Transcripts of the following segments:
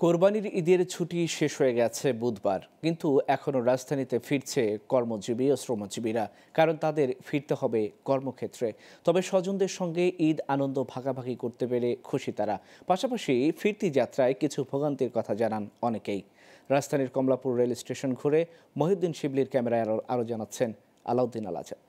কোরবানির ঈদের ছুটি শেষ হয়ে গেছে বুধবার, কিন্তু এখনও রাজধানীতে ফিরছে কর্মজীবী ও শ্রমজীবীরা, কারণ তাদের ফিরতে হবে কর্মক্ষেত্রে। তবে স্বজনদের সঙ্গে ঈদ আনন্দ ভাগাভাগি করতে পেরে খুশি তারা। পাশাপাশি ফিরতি যাত্রায় কিছু ভোগান্তির কথা জানান অনেকেই। রাজধানীর কমলাপুর রেল স্টেশন ঘুরে মহিউদ্দিন শিবলির ক্যামেরায় আরও জানাচ্ছেন আলাউদ্দিন আল আজাদ।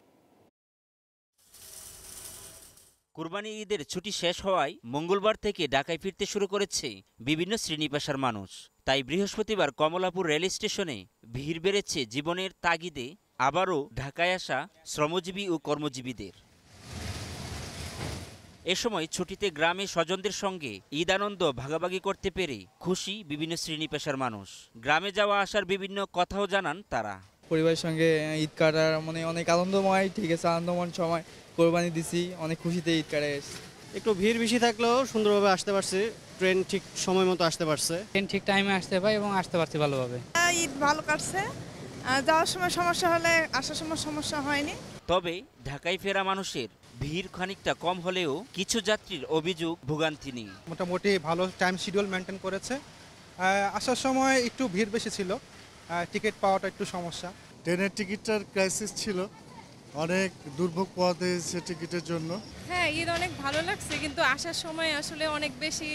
কুরবানি ঈদের ছুটি শেষ হওয়ায় মঙ্গলবার থেকে ঢাকায় ফিরতে শুরু করেছে বিভিন্ন শ্রেণী পেশার মানুষ। তাই বৃহস্পতিবার কমলাপুর রেল স্টেশনে ভিড় বেড়েছে জীবনের তাগিদে আবারও ঢাকায় আসা শ্রমজীবী ও কর্মজীবীদের। এ সময় ছুটিতে গ্রামে স্বজনদের সঙ্গে ঈদ আনন্দ ভাগাভাগি করতে পেরে খুশি বিভিন্ন শ্রেণী পেশার মানুষ। গ্রামে যাওয়া আসার বিভিন্ন কথাও জানান তারা। পরিবারের সঙ্গে ঈদ কাটার অনেক আনন্দময়, ঠিক আছে, আনন্দময় সময় কোরবানি দিছি, অনেক খুশিতে ঈদ কাটায় এসেছি। একটু ভিড় বেশি থাকলেও সুন্দরভাবে আসতে পারছি, ট্রেন ঠিক সময় মতো আসতে পারছে, ট্রেন ঠিক টাইমে আসতে পাই এবং আসতে পারছি ভালোভাবে। ঈদ ভালো কাটছে, যাওয়ার সময় সমস্যা হলে আসার সময় সমস্যা হয়নি। তবে ঢাকায় ফেরা মানুষের ভিড় খানিকটা কম হলেও কিছু যাত্রীর অভিযোগ ভোগান্তি নেই। মোটামুটি ভালো টাইম শিডিউল মেনটেন করেছে। আসার সময় একটু ভিড় বেশি ছিল, টিকিট পাওয়াটা একটু সমস্যা। ট্রেনের টিকিটটার ক্রাইসিস ছিল, অনেক দুর্ভোগ পাওয়াতে হয়েছে টিকিটের জন্য। হ্যাঁ, ঈদ অনেক ভালো লাগছে, কিন্তু আসার সময় আসলে অনেক বেশি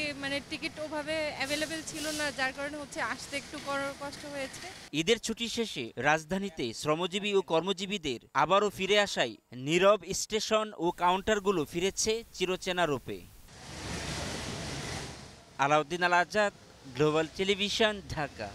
টিকিট ওভাবে অ্যাভেলেবেল ছিল না, যার কারণে আসতে একটু কষ্ট হয়েছে। ঈদের ছুটি শেষে রাজধানীতে শ্রমজীবী ও কর্মজীবীদের আবারও ফিরে আসায় নীরব স্টেশন ও কাউন্টারগুলো ফিরেছে চিরচেনা রূপে। আলাউদ্দিন আল আজাদ, গ্লোবাল টেলিভিশন, ঢাকা।